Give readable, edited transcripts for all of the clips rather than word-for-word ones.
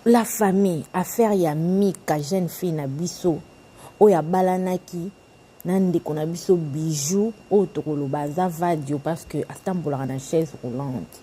la famille affaire ya Mika jeune fille na biso oya balanaki na ndeko na biso bijou oyo tokoloba aza vadio parce que atambolaka na chaise roulante.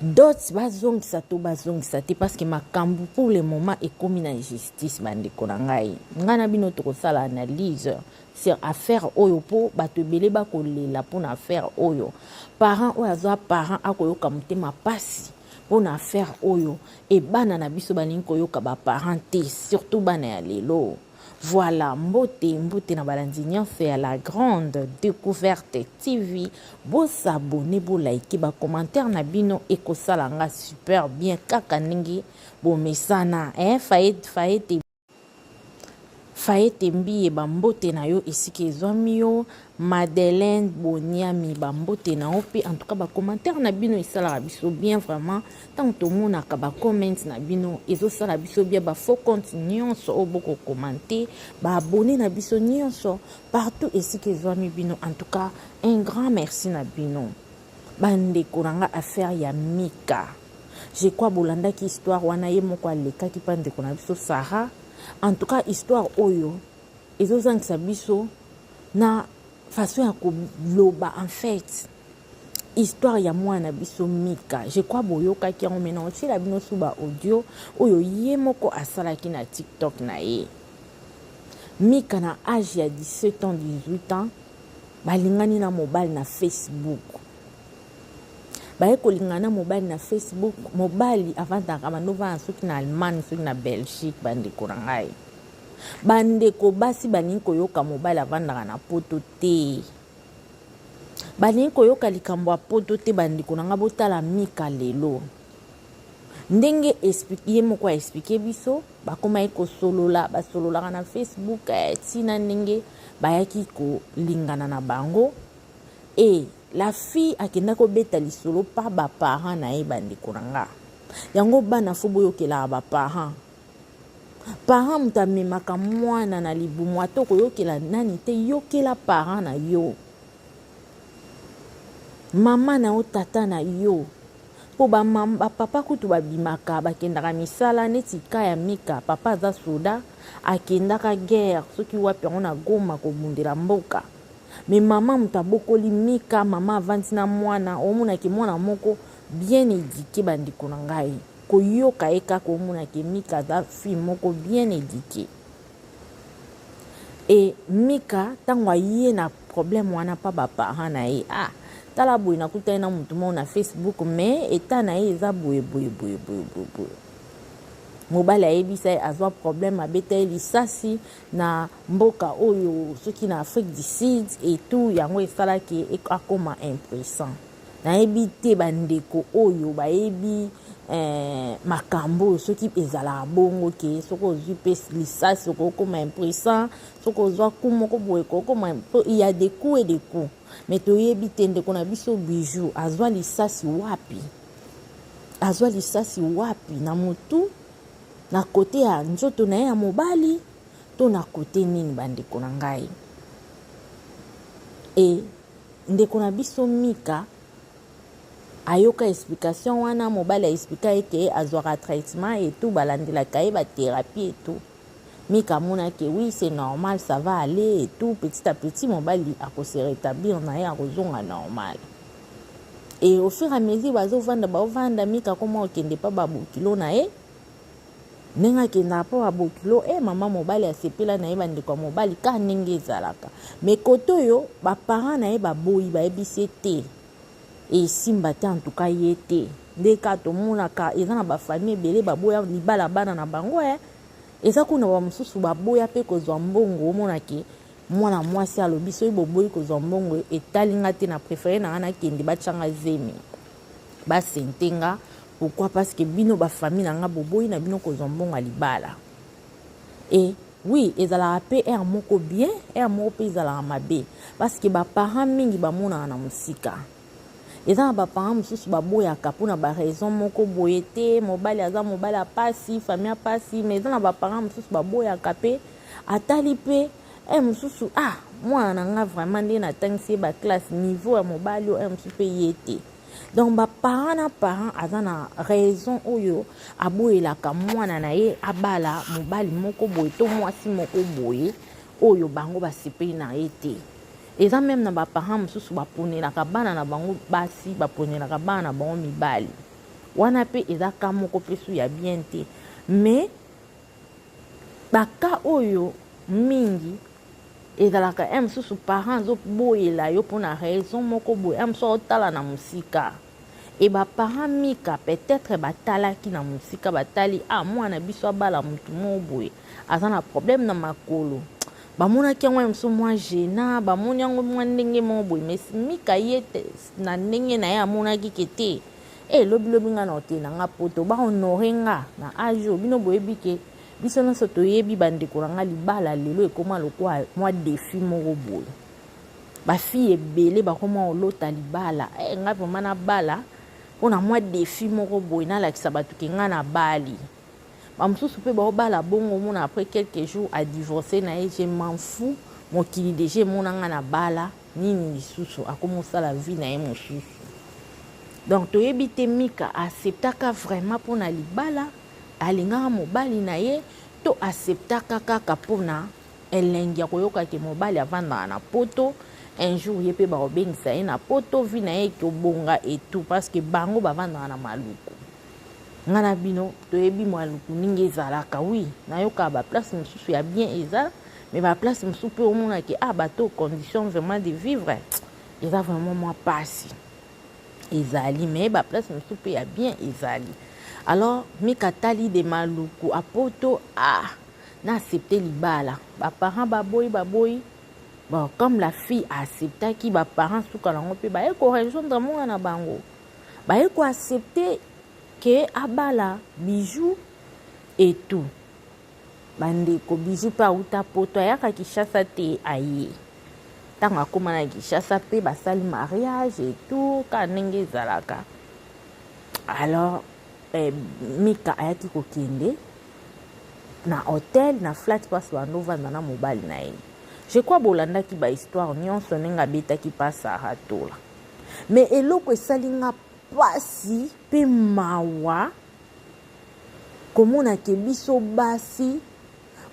D'autres bazongisa to bazongisa te parce que makambo pour le moment ekomi na justice bandeko na ngai. Nga na bino tokosala analyse sur affaire oyo po bato ebele bakolela mpona affaire oyo. Parent oyo azwa parent akoyoka motema pasi mpona affaire oyo e bana na biso balingi koyoka baparent te surtout bana ya lelo. Voilà, mbote na balandi nyonso ya la grande découverte TV. Bo s'abonner, bo like, ba commentaire na bino ekosala nga super bien kaka ndenge bo mesana Faete mbiye bambote na yo esika ezwami yo Madeleine Boniami bambote na yo pe en tout cas ba commentaire na bino esalaka biso bien vraiment tant tomonaka ba comment na bino ezosala biso bien ba faux compte nyonso oyo boko commenter ba abonné na biso nyonso partout esika ezwami bino en tout cas un grand merci na bino bandeko na nga affaire ya Mika je crois bolandaki histoire wana ye moko alekaki pa ndeko na biso Sarah. En tout cas, histoire oyo, ezozangisa biso na façon ya koloba en fait. Histoire ya mwana biso Mika. Je crois boyokaki yango mena otila bino suba audio oyo ye moko asalaki na TikTok na ye. Mika na âge ya 17 ans, 18 ans, balingani na mobile na Facebook. Baye kolingana mobile na Facebook, mobile avantaka banova soki na Allemagne, soki na Belgique bandeko na ngai. Bandeko basi balingi koyoka mobile avandaka na poto te. Balingi koyoka likambo ya poto te bandeko na ngai botala Mika lelo. Ndenge explique ye moko expliquer biso, bakoma eko solola, basololaka na Facebook, tina ndenge bayaki ko lingana na bango et la fille akenda ko beta lisolo par ba parents na ye bandeko na nga. Yango bana fo boyokela ba parents. Parents mutamemaka mwana na libumu atoko yokela nani te yokela parents na yo. Mama na o tata na yo. Po ba papa kutu babimaka bakendaka misala neti ka ya Mika papa za soda akendaka guerre soki wapi yango na Goma kobundela mboka. Mais maman mutabokoli Mika mama avanti na mwana omona ki mwana moko bien éduqué bandiko na ngai koyoka eka ko omona ki Mika za fille moko bien éduqué et Mika tangwa ye na problème wana pa ba parents na ye tala boy na kuta na mutu mo na Facebook mais eta na ye za boye mobile ayebisa azwa problème abeta lisasi na mboka oyo soki na Afrique du Sud et tout yango esalaki akoma impuissant na yebi te bandeko oyo bayebi makambo soki ezala bongo ke soko ozwi pe lisasi soko koma impuissant soko ozwa coup moko boye koma il y a des coups et des coups mais toyebi te ndeko na biso bijou azwa lisasi wapi na mutu na kote ya nzoto na ya mobali to na kote nini bandeko na ngai e ndeko na biso Mika ayoka explication wana mobali explica eke azwaka traitement et tout balandelaka ye ba thérapie et tout Mika mona ke oui c'est normal ça va aller et tout petit à petit mobali akose rétablir na ye akozonga normal et au fur et à mesure bazovanda Mika koma okende pa babokilo na ye nenga kenda po abokilo mama mobali asepela na ye bandeko mobali ka ndenge ezalaka mais koto yo ba parents na ye baboyi bayebisi te simba te en tout cas ye te ndeka tomonaka eza na bafamille ebele baboya libala bana na bango eza kuna bamosusu baboya mpe kozwa mbongo omonaki mwana mwasi alobi soki boboyi kozwa mbongo etalinga te na préféré na nga nakende batianga zemi basentenga. Pourquoi? Parce que bino ba famille na nga boboyi na bino kozwa mbongo libala. Et oui, ezala pe moko bien, moko pe ezala mabe. Parce que ba parents mingi ba mona na musika. Ezala ba parents mususu baboyaka pona ba raison moko boyete, mobali aza mobali apasi, famille apasi, mais ezala ba parents mususu baboyaka pe atali pe mususu mwana na nga vraiment ndé na tangisi ba classe niveau ya mobali mususu pe yete. Donc parent na parent aza na raison oyo aboyelaka mwana na ye abala mobali moko boye to mwasi moko boye oyo bango basepeli na ye te. Eza même na baparent mosusu baponelaka bana na bango basi baponelaka bana na bango mibali wana pe eza ka moko mpe su ya bien te. Mais baka oyo mingi ezalaka mosusu parent azoboyela yo mpona raison moko boye mosusu otala na mosika e baparent mika peut-être batalaki na mosika batali mwana biso abala mutu moko boye aza na problème na makolo bamonaki yango mosusu mwa gena bamoni yango mwa ndenge moko boye mais mika ye na ndenge na ye amonaki ke te lobi nga na ote na nga poto bahonore nga na age bino boyebi ke biso nyonso toyebi bandeko na nga libala lelo ekoma lokwa mwa defi moko boye bafille ebele bakoma olota libala nga vraimen na bala mpona mwa defi moko boye nalakisa bato ke nga na bali bamosusu mpe baobala bongo mona après quelques jours adivorce na ye je m'en fous mokili deja emona nga na bala nini lisusu akoma osala vie na ye mosusu. Donc toyebi te mika acceptaka vraiment mpona libala alingaka mobali na ye to acceptaka kaka mpona elengi ya koyoka ke mobali avandaka na poto un jour ye mpe baobengisa ye na poto vi na ye ekobonga etu parce que bango bavandaka na maluku. Nga na bino toyebi maluku ndenge ezalaka wi nayokaka baplace mosusu ya bien eza mais baplace mosusu mpe omona ke bato condition vraiment de vivre eza vraiment mwa pasi ezali mais baplace mosusu mpe ya bien ezali. Alors mika tali de maluku apoto na accepté libala baparent baboyi bon comme la fille acceptaki baparent suka nango mpe baye korejoindre mwana na bango baye koaccepte ke abala bijou et tout bandeko bijou mpe auta poto ayaka Kinshasa te aye ntango akóma na Kinshasa mpe basali mariage et tout ka ndenge ezalaka. Alors mika ayaki kokende na hotel na flat place bandovanda na mobali na ye. Je crois bolandaki bahistoire nyonso ndenge abetaki pasara tola mais eloko esali nga pasi mpe mawa komona ke biso basi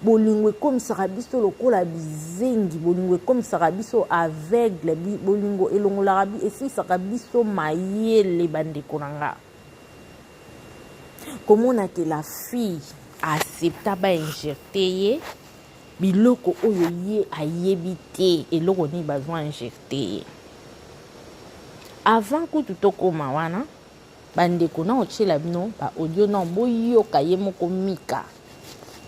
bolingo ekomisaka biso lokola bizengi bolingo ekomisaka biso aveugle bolingo elongolaka esilisaka biso mayele bandeko na nga komona ke la fille accepta bainjecte ye biloko oyo ye ayebi te eloko nini bazwa injecte ye. Avant kutu tokoma wana bandeko na otiela bino ba audio na boyoka ye moko mika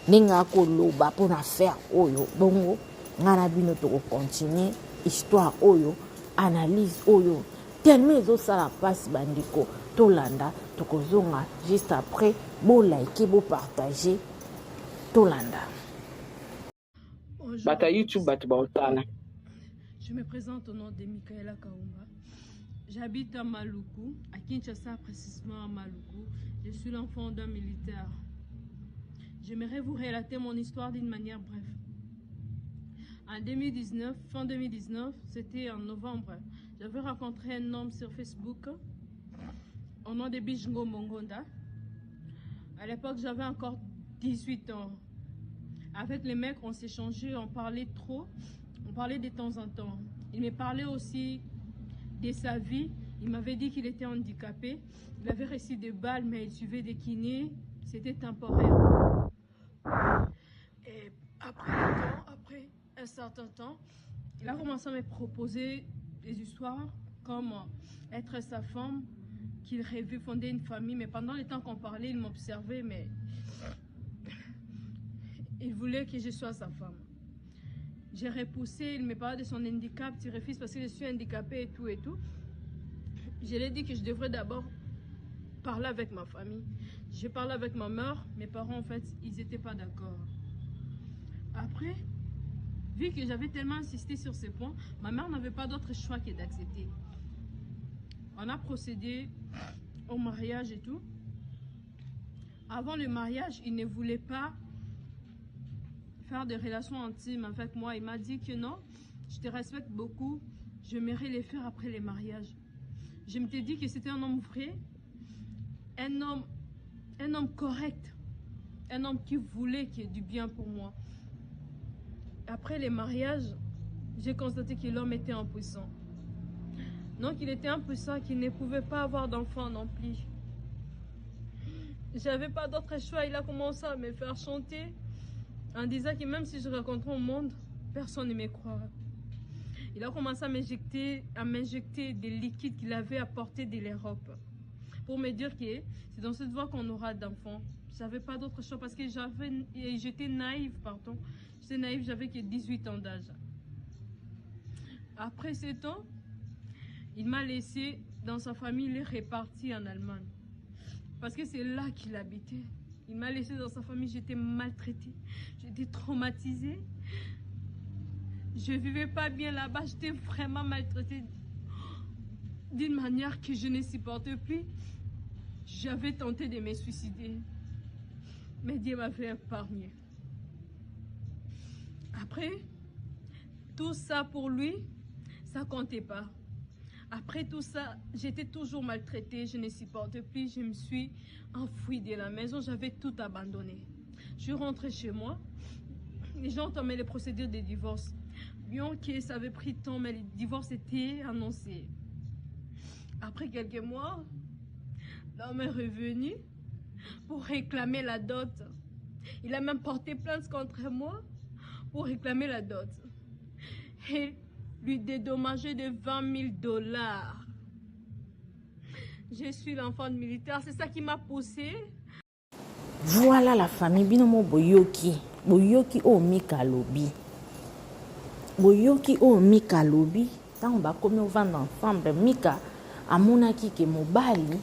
ndenge akoloba mpona faire oyo bongo nga na bino tokokontinue histoire oyo analyse oyo tellement ezosala mpasi bandeko tolanda tokozonga juste après bolike bopartage tolanda. Bata YouTube batu baotala. Je me présente au nom de Michaela Kaumba. J'habite à Maluku, à Kinshasa précisément à Maluku. Je suis l'enfant d'un militaire. J'aimerais vous relater mon histoire d'une manière brève. En 2019, fin 2019, c'était en novembre, j'avais rencontré un homme sur Facebook au nom de Bijingo Mongonda. À l'époque, j'avais encore 18 ans. Avec les mecs, on s'échangeait, on parlait trop, on parlait de temps en temps. Il me parlait aussi de sa vie. Il m'avait dit qu'il était handicapé. Il avait reçu des balles, mais il suivait des kinés. C'était temporaire. Et après un certain temps, il a commencé à me proposer des histoires comme être sa femme, qu'il rêvait fonder une famille. Mais pendant le temps qu'on parlait, il m'observait, mais il voulait que je sois sa femme. J'ai repoussé, il me parlait de son handicap, tu refuses parce que je suis handicapée et tout et tout. Je lui ai dit que je devrais d'abord parler avec ma famille. J'ai parlé avec ma mère, mes parents en fait, ils n'étaient pas d'accord. Après, vu que j'avais tellement insisté sur ce point, ma mère n'avait pas d'autre choix que d'accepter. On a procédé au mariage et tout. Avant le mariage, il ne voulait pas faire des relations intimes avec moi. Il m'a dit que non, je te respecte beaucoup, j'aimerais les faire après le mariage. Je m'étais dit que c'était un homme vrai, un homme correct, un homme qui voulait qu'il y ait du bien pour moi. Après les mariages, j'ai constaté que l'homme était impuissant. Non, qu'il était impuissant, qu'il ne pouvait pas avoir d'enfant non plus. J'avais pas d'autre choix. Il a commencé à me faire chanter en disant que même si je raconterais au monde, personne ne me croirait. Il a commencé à m'injecter des liquides qu'il avait apportés de l'Europe pour me dire que c'est dans cette voie qu'on aura d'enfants. J'avais pas d'autre choix parce que j'étais naïve, pardon. J'étais naïve, j'avais que 18 ans d'âge. Après 7 ans, il m'a laissé dans sa famille, il est reparti en Allemagne. Parce que c'est là qu'il habitait. Il m'a laissé dans sa famille, j'étais maltraitée, j'étais traumatisée. Je ne vivais pas bien là-bas, j'étais vraiment maltraitée d'une manière que je ne supportais plus. J'avais tenté de me suicider, mais Dieu m'avait épargné. Après, tout ça pour lui, ça ne comptait pas. Après tout ça, j'étais toujours maltraitée, je ne supportais plus, je me suis enfouie de la maison, j'avais tout abandonné. Je suis rentrée chez moi, les gens entamé les procédures de divorce. Bien que ça avait pris temps, mais le divorce était annoncé. Après quelques mois, l'homme est revenu pour réclamer la dot. Il a même porté plainte contre moi pour réclamer la dot. Et lui dédommager de 20 000 $. Je suis l'enfant de militaire, c'est ça qui m'a poussée. Voilà la famille binomo boyoki o mika lobi. Boyoki o mika lobi. Tant ba komi vendre ensemble mika amonaki ke mobali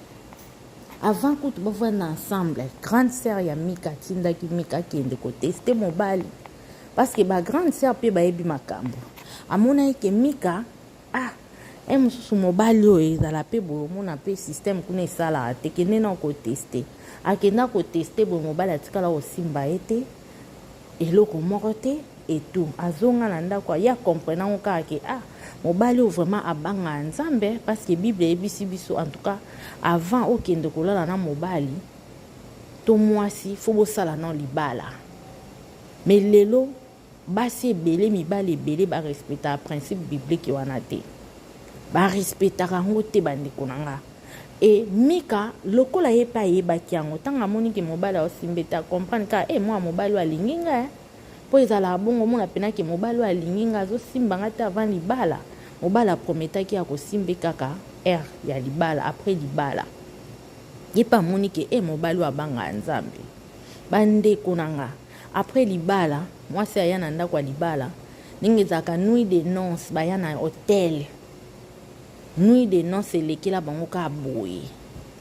avant que tu vendre ensemble grande sœur ya mika tindaki mika kende ko tester mobali parce que ba grande sœur pe ba yebi makambo amonaki ke mika mosusu mobali oyo ezala mpe boye omona mpe système kuna esalaka te kende na koteste akenda koteste boye mobali atikala kosimba ye te eloko moko te etu azonga na ndako ya comprena ngo kaka ke mobali oyo vraiment abanga nzambe parce que bible eyebisi biso en tout cas avant okende kolala na mobali to mwasi fo bosala na libala mais lelo basi ebele mibali ebele barespectaka principe biblique wana te barespectaka yango te bandeko na nga e mika lokola ye mpe ayebaki yango ntango amoniki mobali aosimbe te akomprendre kaka mwa mobali oyo alingi nga mpo ezalaka bongo mona penaki mobali oyo alingi nga azosimba nga te avant libala mobali aprometaki ya kosimbe kaka ya libala après libala ye mpe amoniki mobali oyo abanga nzambe bandeko na nga après libala mwasi aya na ndako ya libala ndenge ezalaka nuit de noces baya na hotel nuit de noces elekela bango kaka boye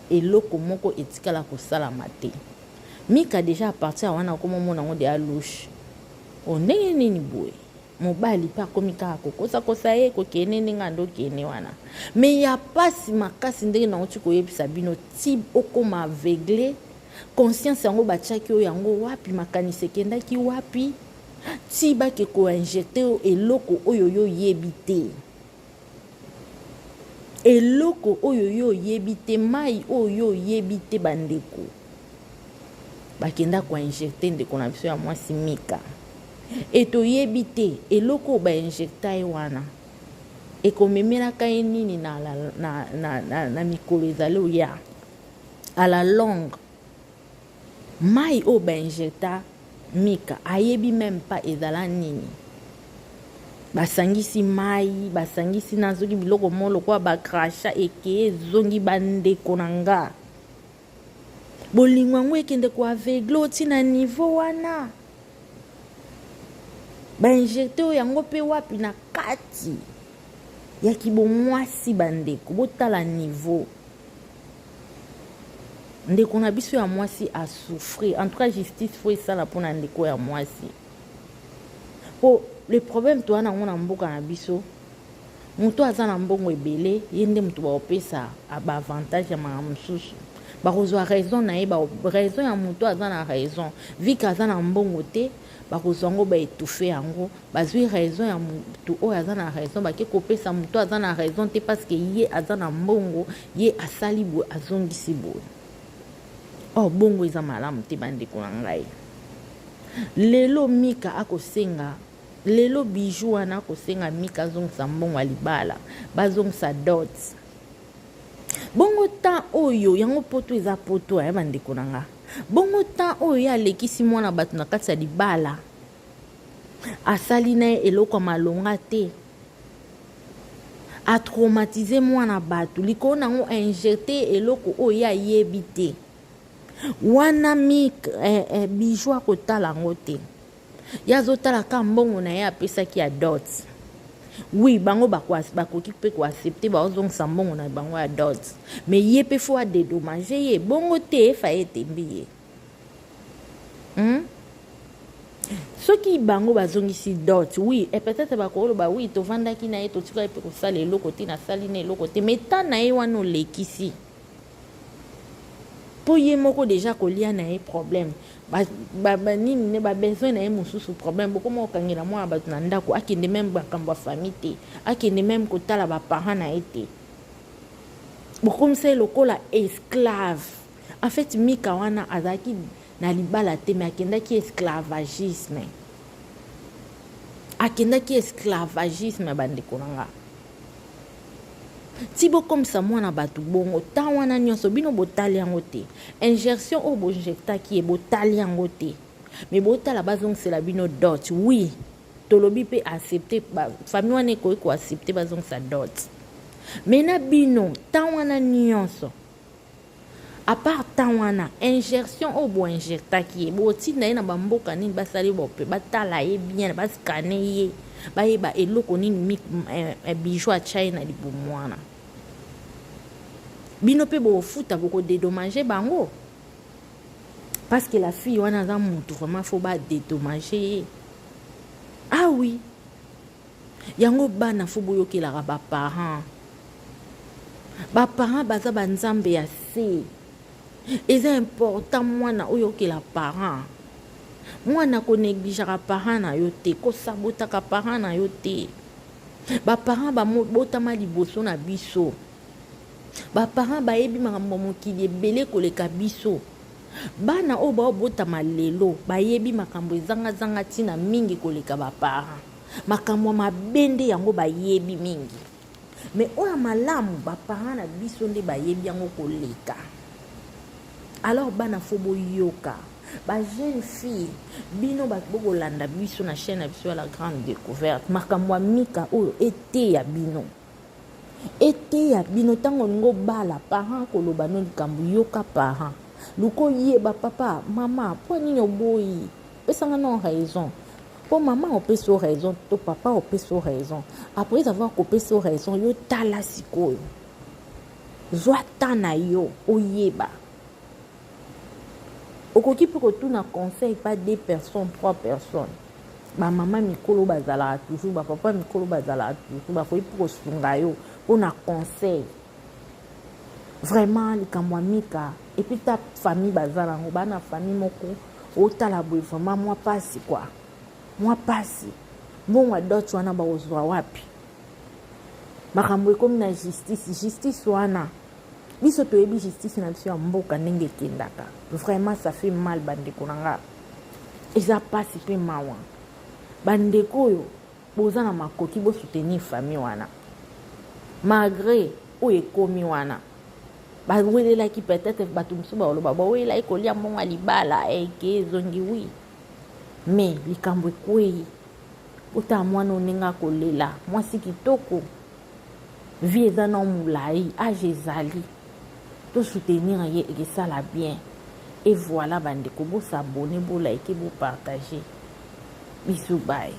eloko moko etikala kosalama te mika deja apartir wana komomona ngo de alouche ndenge nini boye mobali mpe akomi kaka kokosakosa ye kokende ndenge andokende wana me ya pasi makasi ndenge nango ti koyebisa bino ti okoma aveugle conscience yango batiaki oyo yango wapi makanisi ekendaki wapi ti bake koinjecte eloko oyo yo yebi te eloko oyo yo yebi te mai oyo yo yebi te bandeko bakenda koinjecte ndeko na biso ya mwasi mika etoyebi te eloko oyo bainjecta ye wana ekomemelaka ye nini na mikolo ezali oya à la longue mai oyo bainjecta mika ayebi même pas ezala nini basangisi mai basangisi nazoki biloko mo lokola bakrasha ekeye ezongi bandeko na nga bolingo yango ekende koaveugle otina niveau wana bainjecte oyo yango mpe wapi na kati ya kibomwasi bandeko botala niveau ndeko na biso ya mwasi asouffrir en tout cas justice fo esala mpona ndeko ya mwasi po le problème to wana ngo na mboka na biso moto aza na mbongo ebele ye nde moto baopesa baavantage ya makambo mosusu bakozwa raison na ye raison ya moto aza na raison vike aza na mbongo te bakozwa yango baétouffe yango bazwi raison ya mutu oyo aza na raison bake kopesa mutu aza na raison te parce que ye aza na mbongo ye asali boye azongisi boye. Oh bongo eza malamu te bandeko na ngai. Lelo Mika akosenga lelo bijou wana akosenga Mika azongisa mbongo ya libala bazongisa dot. Bongo temps oyo yango poto eza poto ya bandeko na nga. Bongo temps oyo alekisi mwana bato na kati ya libala asali na ye eloko malonga te atraumatize mwana bato likolo nango injecte eloko oyo ayebi te wana bijou akotala yango te ye azotala ka mbongo na ye apesaki ya dot. Oui bango bakoki mpe koaccepte bazongisa mbongo na bango ya dot mais ye mpe fo adédommage ye bongo te efa ye etembi ye soki bango bazongisi dot oui et peut-être bakoloba oui tovandaki na ye totikali mpe kosala eloko te nasali na eloko te mais ta na ye wana olekisi mpo ye moko deja kolia na ye problème nini babesoin na ye mosusu problème bokoma okangela mwana bato na ndako akende meme bakambo ya famille te akende meme kotala baparent na ye te bokomisa ye lokola esclave. En fait Mika wana azalaki na libala te me akendaki esclavagisme bandeko na nga ti bokomisa mwana bato bongo ta wana nyonso bino botali yango te injection oyo boinjectaki ye botali yango te me botala bazongisela bino dot. Oui tolobi mpe accepte famille wana ekoki koaccepte bazongisa dot me na bino ta wana nyonso à part ta wana injection oyo boinjectaki ye botinda ye na bamboka nini basali bope batala ye bien baskane ye bayeba eloko nini bijou atya ye na libumu wana bino mpe bofuta bokodédommage bango parce que la fille wana aza mutu vraiment fo badédommage ye. Ah oui yango bana fo boyokelaka baparent baza banzambe ya se eza important mwana oyokela parent mwana konegligeaka parent na yo te kosabotaka parent na yo te baparent botama liboso na biso baparent bayebi makambo mokili ebele koleka biso bana oyo baobotama lelo bayebi makambo ezangazanga ntina mingi koleka baparent makambo ya mabende yango bayebi mingi me oyo malamu baparent na biso nde bayebi yango koleka. Alors bana fo boyoka ba jeune fille bino bokolanda biso na chaîne na biso ya la grande découverte makambo ya Mika oyo ete ya bino tango ngo bala parent koloba no likambo yoka parent luko yeba papa mama po nini oboyi pesanga non raison po mama opeso raison to papa opeso raison après avoir kopeso raison yo tala sikoyo zwa tana yo oyeba okoki mpe kotuna conseil pas 2 personnes 3 personnes bamama mikolo bazalaka toujours bapapa mikolo bazalaka toujours bakoki mpe kosunga yo mpona conseil vraiment likambo ya Mika epuis ta famille baza nango bana famille moko otala boye vraiment mwa pasi kwa mwa pasi mbongo adot wana bakozwa wapi makambo ekomi na justice wana biso toyebi justice na biso ya mboka ndenge ekendaka vraiment ça fait mal bandeko na nga eza pasi mpe mawa bandeko oyo boza na makoki bosoutenir famille wana malgré oyo ekomi wana bawelelaki peut-être bato mosusu baloba bawela ekolia mbongo ya libala eke ezongi wi mais likambo ekwei otala mwana onenga kolela mwasi kitoko vie eza na molai age ezali tosoutenir ye ekesala bien et voilà bandeko bosabone bolike bopartage bisou bye.